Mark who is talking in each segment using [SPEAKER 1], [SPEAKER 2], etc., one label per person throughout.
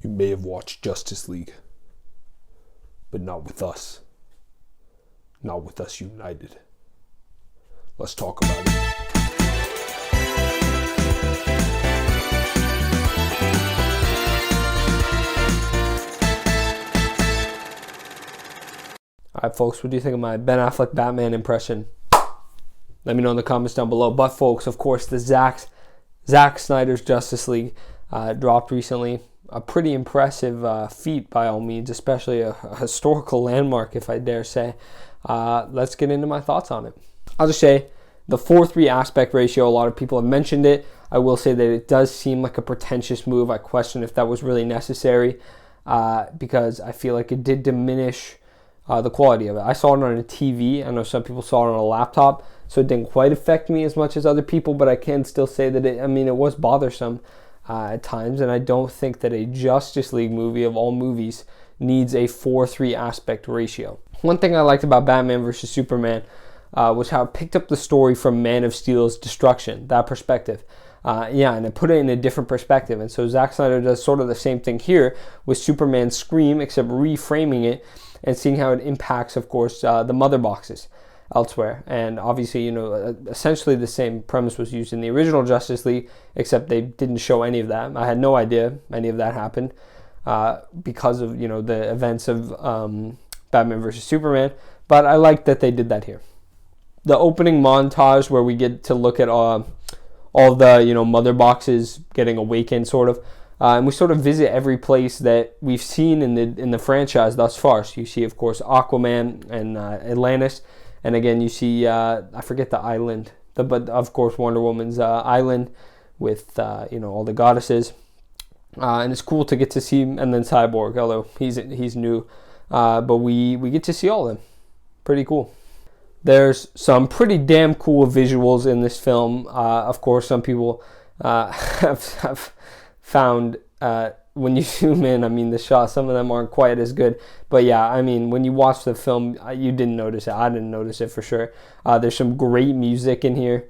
[SPEAKER 1] You may have watched Justice League, but not with us. Not with us united. Let's talk about it. Alright folks, what do you think of my Ben Affleck Batman impression? Let me know in the comments down below. But folks, of course, the Zack Snyder's Justice League dropped recently. A pretty impressive feat by all means, especially a historical landmark, if I dare say. Let's get into my thoughts on it. I'll just say the 4:3 aspect ratio, a lot of people have mentioned it. I will say that it does seem like a pretentious move. I question if that was really necessary because I feel like it did diminish the quality of it. I saw it on a TV. I know some people saw it on a laptop, so it didn't quite affect me as much as other people, but I can still say that it was bothersome at times, and I don't think that a Justice League movie of all movies needs a 4:3 aspect ratio. One thing I liked about Batman vs. Superman was how it picked up the story from Man of Steel's destruction, that perspective. And it put it in a different perspective. And so Zack Snyder does sort of the same thing here with Superman's Scream, except reframing it and seeing how it impacts, of course, the mother boxes elsewhere. And obviously, essentially the same premise was used in the original Justice League, except they didn't show any of that. I had no idea any of that happened because of, the events of Batman vs. Superman. But I like that they did that here. The opening montage where we get to look at all the, mother boxes getting awakened, sort of. And we sort of visit every place that we've seen in the franchise thus far. So you see, of course, Aquaman and Atlantis. And again, you see, I forget the island, but of course Wonder Woman's island with, all the goddesses. And it's cool to get to see him, and then Cyborg, although he's new. But we get to see all of them. Pretty cool. There's some pretty damn cool visuals in this film. Of course, some people have found when you zoom in, the shots, some of them aren't quite as good. But yeah, when you watch the film, you didn't notice it. I didn't notice it for sure. There's some great music in here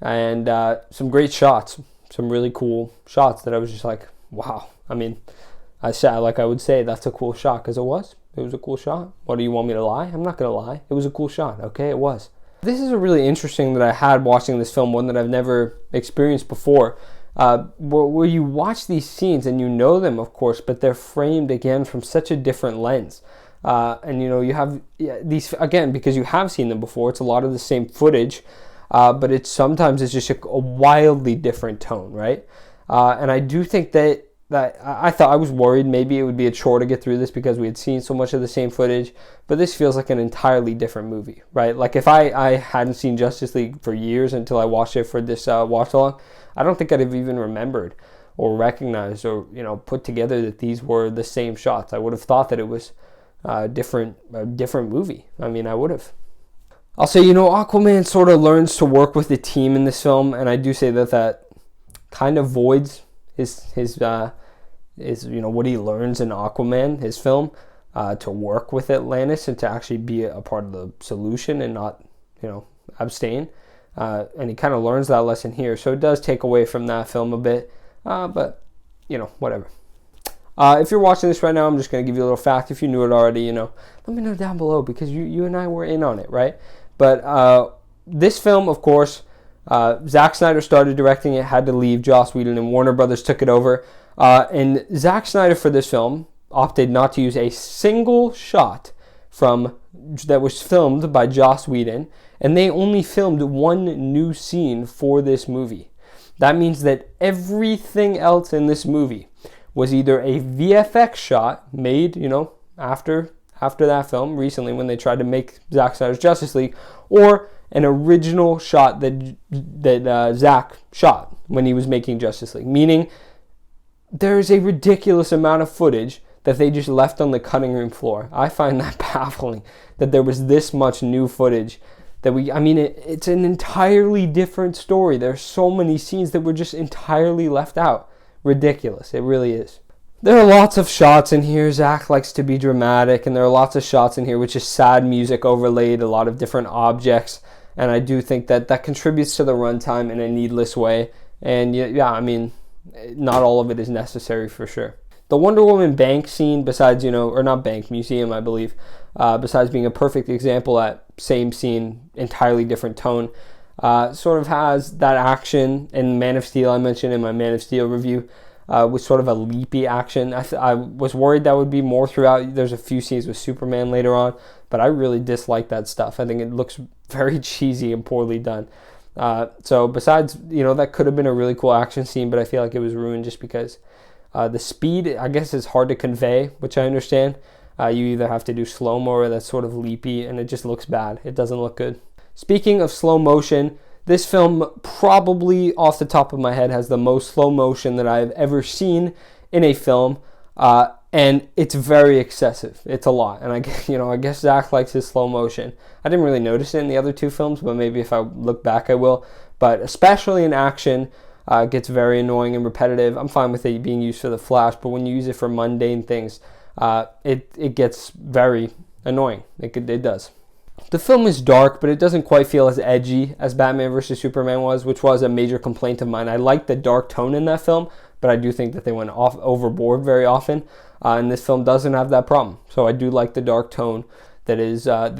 [SPEAKER 1] and some great shots, some really cool shots that I was just like, wow. I would say that's a cool shot because it was. It was a cool shot. What, do you want me to lie? I'm not going to lie. It was a cool shot, okay? It was. This is a really interesting that I had watching this film, one that I've never experienced before. Where you watch these scenes and you know them, of course, but they're framed again from such a different lens. And you have these, again, because you have seen them before, it's a lot of the same footage, but sometimes it's just a wildly different tone, right? And I do think that I was worried maybe it would be a chore to get through this because we had seen so much of the same footage, but this feels like an entirely different movie, right? Like if I hadn't seen Justice League for years until I watched it for this watch along, I don't think I'd have even remembered or recognized or put together that these were the same shots. I would have thought that it was a different movie. I would have. I'll say, Aquaman sort of learns to work with the team in this film, and I do say that kind of voids his what he learns in Aquaman, his film, to work with Atlantis and to actually be a part of the solution and not, abstain. And he kind of learns that lesson here. So it does take away from that film a bit. But, whatever. If you're watching this right now, I'm just going to give you a little fact. If you knew it already, let me know down below because you and I were in on it, right? But this film, of course, Zack Snyder started directing it, had to leave. Joss Whedon and Warner Brothers took it over. And Zack Snyder for this film opted not to use a single shot that was filmed by Joss Whedon, and they only filmed one new scene for this movie. That means that everything else in this movie was either a VFX shot made, after that film recently when they tried to make Zack Snyder's Justice League, or an original shot that Zack shot when he was making Justice League. Meaning, there's a ridiculous amount of footage that they just left on the cutting room floor. I find that baffling that there was this much new footage that it's an entirely different story. There's so many scenes that were just entirely left out. Ridiculous. It really is. There are lots of shots in here. Zack likes to be dramatic, and there are lots of shots in here with just sad music overlaid, a lot of different objects, and I do think that contributes to the runtime in a needless way. And not all of it is necessary for sure. The Wonder Woman bank scene, besides, or not bank, museum, I believe, besides being a perfect example, that same scene, entirely different tone, sort of has that action. And Man of Steel, I mentioned in my Man of Steel review, was sort of a leapy action. I was worried that would be more throughout. There's a few scenes with Superman later on, but I really dislike that stuff. I think it looks very cheesy and poorly done. So besides, that could have been a really cool action scene, but I feel like it was ruined just because the speed, I guess, is hard to convey, which I understand. You either have to do slow-mo or that's sort of leapy, and it just looks bad. It doesn't look good. Speaking of slow motion, this film probably, off the top of my head, has the most slow motion that I've ever seen in a film, and it's very excessive. It's a lot, and I guess Zack likes his slow motion. I didn't really notice it in the other two films, but maybe if I look back, I will. But especially in action, it gets very annoying and repetitive. I'm fine with it being used for the Flash, but when you use it for mundane things, it gets very annoying. It does. The film is dark, but it doesn't quite feel as edgy as Batman vs. Superman was, which was a major complaint of mine. I like the dark tone in that film, but I do think that they went overboard very often, and this film doesn't have that problem. So I do like the dark tone that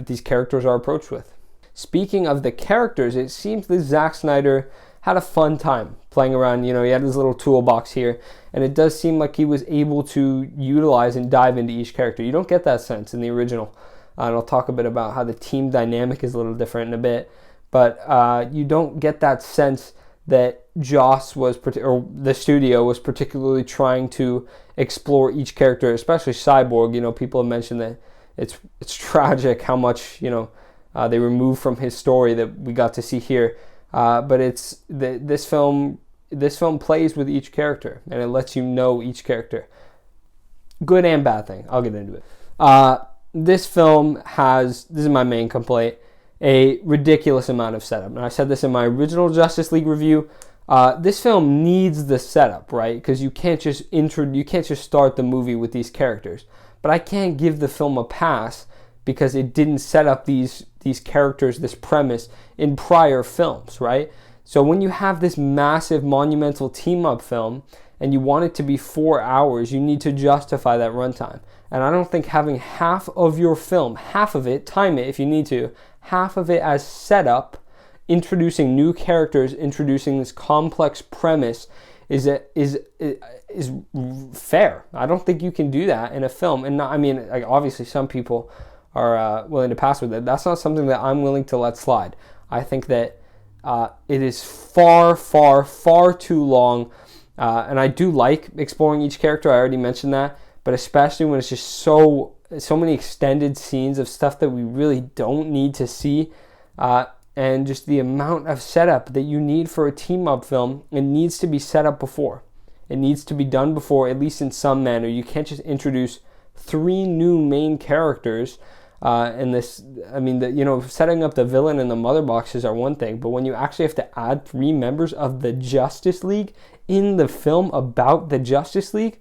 [SPEAKER 1] these characters are approached with. Speaking of the characters, it seems that Zack Snyder had a fun time playing around. He had his little toolbox here, and it does seem like he was able to utilize and dive into each character. You don't get that sense in the original. And I'll talk a bit about how the team dynamic is a little different in a bit. But you don't get that sense that Joss or the studio was particularly trying to explore each character, especially Cyborg. People have mentioned that it's tragic how much, they removed from his story that we got to see here. But this film plays with each character, and it lets you know each character. Good and bad thing. I'll get into it. This film this is my main complaint, a ridiculous amount of setup. And I said this in my original Justice League review. This film needs the setup, right? Because you can't just start the movie with these characters. But I can't give the film a pass because it didn't set up these characters, this premise in prior films, right? So when you have this massive monumental team-up film and you want it to be 4 hours, you need to justify that runtime. And I don't think having half of your film, half of it, time it if you need to, half of it as setup, introducing new characters, introducing this complex premise is fair. I don't think you can do that in a film. And obviously some people are willing to pass with it. That's not something that I'm willing to let slide. I think that it is far, far, far too long. And I do like exploring each character. I already mentioned that. But especially when it's just so many extended scenes of stuff that we really don't need to see, and just the amount of setup that you need for a team-up film, it needs to be set up before. It needs to be done before, at least in some manner. You can't just introduce 3 new main characters, and setting up the villain and the mother boxes are one thing, but when you actually have to add 3 members of the Justice League in the film about the Justice League,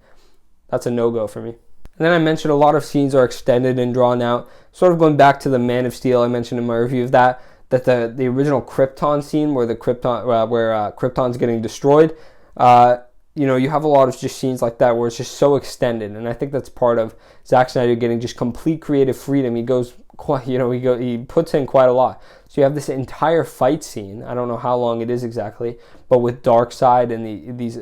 [SPEAKER 1] that's a no-go for me. And then I mentioned a lot of scenes are extended and drawn out. Sort of going back to the Man of Steel, I mentioned in my review of that the original Krypton scene where Krypton's getting destroyed, you have a lot of just scenes like that where it's just so extended. And I think that's part of Zack Snyder getting just complete creative freedom. He puts in quite a lot. So you have this entire fight scene. I don't know how long it is exactly, but with Darkseid and these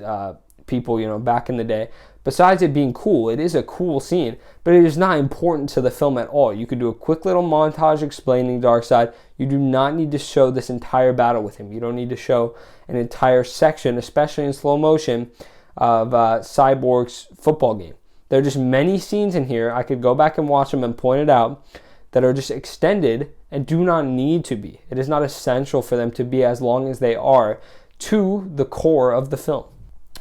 [SPEAKER 1] people, back in the day. Besides it being cool, it is a cool scene, but it is not important to the film at all. You could do a quick little montage explaining Darkseid. You do not need to show this entire battle with him. You don't need to show an entire section, especially in slow motion, of Cyborg's football game. There are just many scenes in here. I could go back and watch them and point it out that are just extended and do not need to be. It is not essential for them to be as long as they are to the core of the film.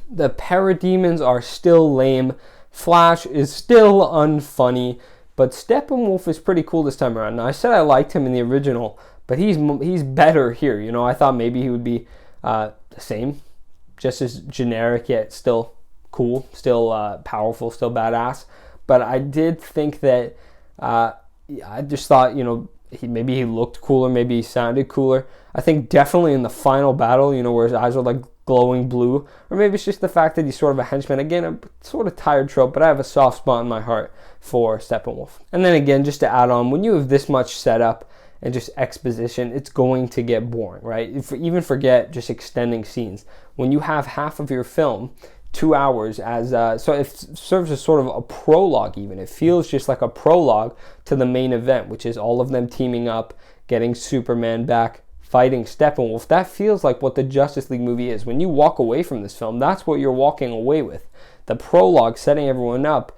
[SPEAKER 1] The parademons are still lame. Flash is still unfunny. But Steppenwolf is pretty cool this time around. Now, I said I liked him in the original, but he's better here. I thought maybe he would be the same. Just as generic, yet still cool, still powerful, still badass. But I did think that I just thought, maybe he looked cooler, maybe he sounded cooler. I think definitely in the final battle, where his eyes were like glowing blue, or maybe it's just the fact that he's sort of a henchman. Again, a sort of tired trope, but I have a soft spot in my heart for Steppenwolf. And then again, just to add on, when you have this much setup and just exposition, it's going to get boring, right? Even forget just extending scenes. When you have half of your film, 2 hours, so it serves as sort of a prologue even. It feels just like a prologue to the main event, which is all of them teaming up, getting Superman back, fighting Steppenwolf. That feels like what the Justice League movie is. When you walk away from this film, that's what you're walking away with. The prologue, setting everyone up,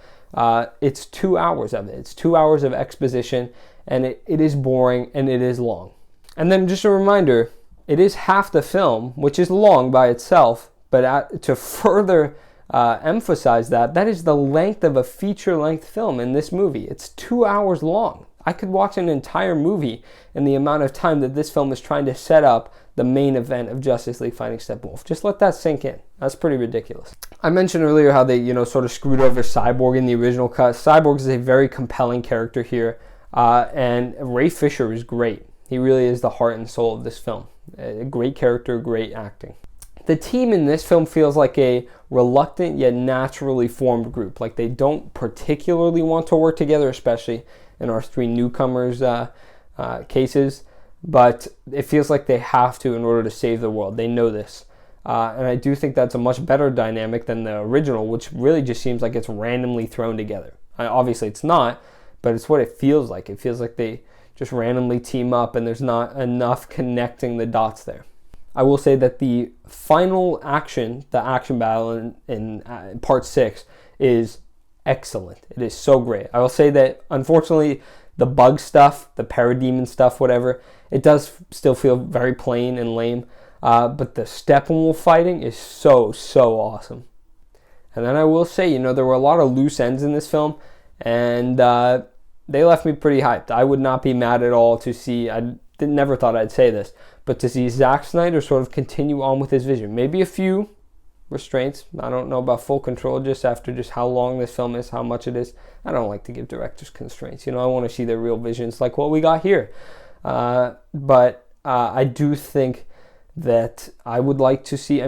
[SPEAKER 1] it's 2 hours of it. It's 2 hours of exposition, and it is boring, and it is long. And then just a reminder, it is half the film, which is long by itself, but to further emphasize that is the length of a feature-length film in this movie. It's 2 hours long. I could watch an entire movie in the amount of time that this film is trying to set up the main event of Justice League fighting Steppenwolf. Just let that sink in. That's pretty ridiculous. I mentioned earlier how they, sort of screwed over Cyborg in the original cut. Cyborg is a very compelling character here, and Ray Fisher is great. He really is the heart and soul of this film. A great character, great acting. The team in this film feels like a reluctant yet naturally formed group. Like they don't particularly want to work together, especially in our three newcomers cases, but it feels like they have to in order to save the world. They know this. And I do think that's a much better dynamic than the original, which really just seems like it's randomly thrown together. Obviously it's not, but it's what it feels like. It feels like they just randomly team up and there's not enough connecting the dots there. I will say that the final action, the action battle in part 6 is excellent. It is so great. I will say that unfortunately the bug stuff, the parademon stuff, whatever, it does still feel very plain and lame. But the Steppenwolf fighting is so awesome. And then I will say, there were a lot of loose ends in this film, and they left me pretty hyped. I would not be mad at all to see, never thought I'd say this, but to see Zack Snyder sort of continue on with his vision. Maybe a few restraints. I don't know about full control just after just how long this film is, how much it is. I don't like to give directors constraints. I want to see their real visions like what we got here. But I do think that I would like to see,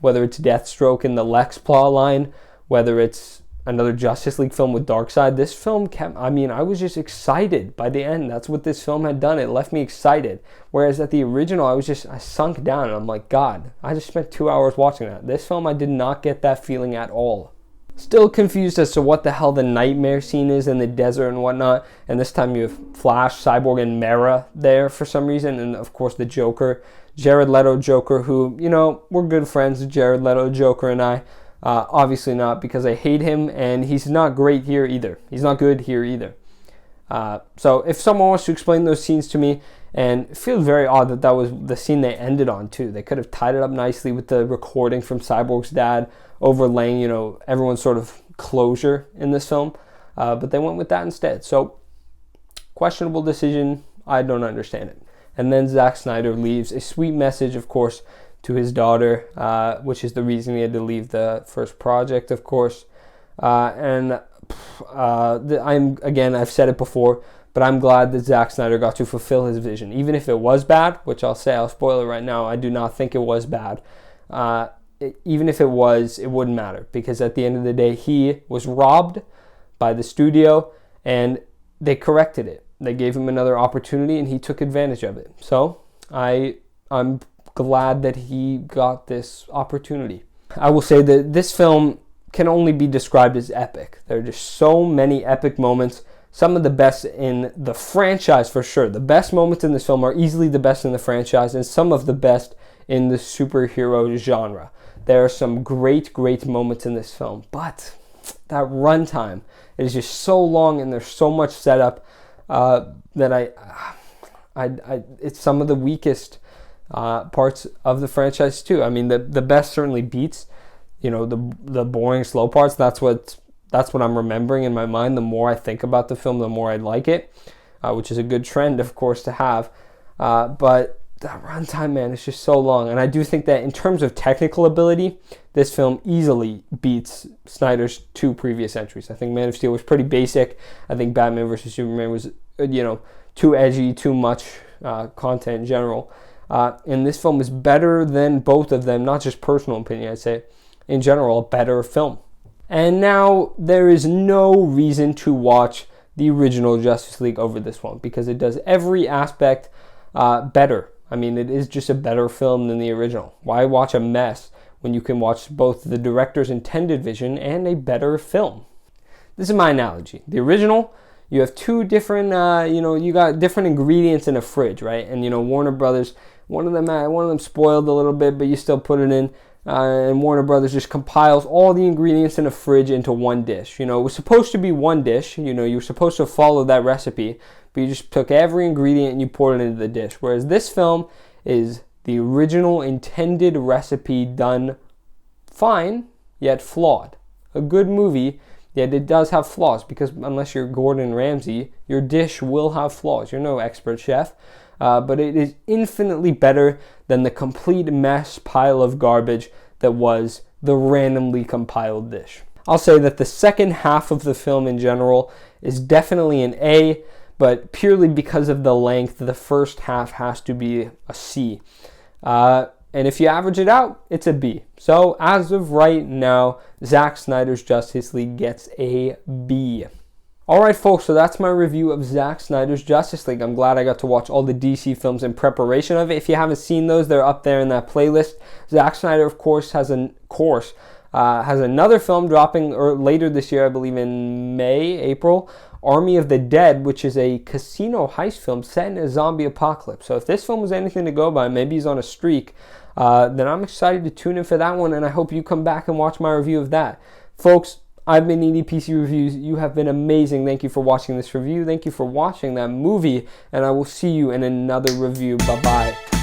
[SPEAKER 1] whether it's Deathstroke in the Lex plot line, whether it's another Justice League film with Darkseid, this film I was just excited by the end. That's what this film had done. It left me excited. Whereas at the original, I sunk down and I'm like, God, I just spent 2 hours watching that. This film, I did not get that feeling at all. Still confused as to what the hell the nightmare scene is in the desert and whatnot. And this time you have Flash, Cyborg, and Mera there for some reason. And of course the Joker, Jared Leto Joker, who, we're good friends, Jared Leto Joker and I. Obviously not, because I hate him and he's not great here either. He's not good here either. So if someone wants to explain those scenes to me, and it feels very odd that was the scene they ended on too. They could have tied it up nicely with the recording from Cyborg's dad, overlaying, everyone's sort of closure in this film. But they went with that instead. So questionable decision. I don't understand it. And then Zack Snyder leaves a sweet message, of course, to his daughter, which is the reason he had to leave the first project, of course. I've said it before, but I'm glad that Zack Snyder got to fulfill his vision. Even if it was bad, which I'll spoil it right now, I do not think it was bad. Even if it was, it wouldn't matter, because at the end of the day, he was robbed by the studio, and they corrected it. They gave him another opportunity, and he took advantage of it. So I'm glad that he got this opportunity. I will say that this film can only be described as epic. There are just so many epic moments, some of the best in the franchise for sure. The best moments in this film are easily the best in the franchise, and some of the best in the superhero genre. There are some great moments in this film, but that runtime is just so long and there's so much setup that it's some of the weakest parts of the franchise too. The best certainly beats, the boring slow parts. That's what I'm remembering in my mind. The more I think about the film, the more I like it, which is a good trend, of course, to have. But that runtime, man, is just so long. And I do think that in terms of technical ability, this film easily beats Snyder's two previous entries. I think Man of Steel was pretty basic. I think Batman vs. Superman was, too edgy, too much content in general. And this film is better than both of them, not just personal opinion, I'd say, in general, a better film. And now there is no reason to watch the original Justice League over this one because it does every aspect better. I mean, it is just a better film than the original. Why watch a mess when you can watch both the director's intended vision and a better film? This is my analogy. The original, you have two different, you got different ingredients in a fridge, right? And, Warner Brothers, one of them spoiled a little bit, but you still put it in. And Warner Brothers just compiles all the ingredients in a fridge into one dish. It was supposed to be one dish. You were supposed to follow that recipe, but you just took every ingredient and you poured it into the dish. Whereas this film is the original intended recipe done fine, yet flawed. A good movie, yet it does have flaws, because unless you're Gordon Ramsay, your dish will have flaws. You're no expert chef. But it is infinitely better than the complete mess pile of garbage that was the randomly compiled dish. I'll say that the second half of the film in general is definitely an A, but purely because of the length, the first half has to be a C. And if you average it out, it's a B. So as of right now, Zack Snyder's Justice League gets a B. Alright folks, so that's my review of Zack Snyder's Justice League. I'm glad I got to watch all the DC films in preparation of it. If you haven't seen those, they're up there in that playlist. Zack Snyder, of course, has another film dropping later this year, I believe in April, Army of the Dead, which is a casino heist film set in a zombie apocalypse. So if this film was anything to go by, maybe he's on a streak, then I'm excited to tune in for that one, and I hope you come back and watch my review of that. Folks, I've been EDPC Reviews. You have been amazing. Thank you for watching this review. Thank you for watching that movie. And I will see you in another review. Bye-bye.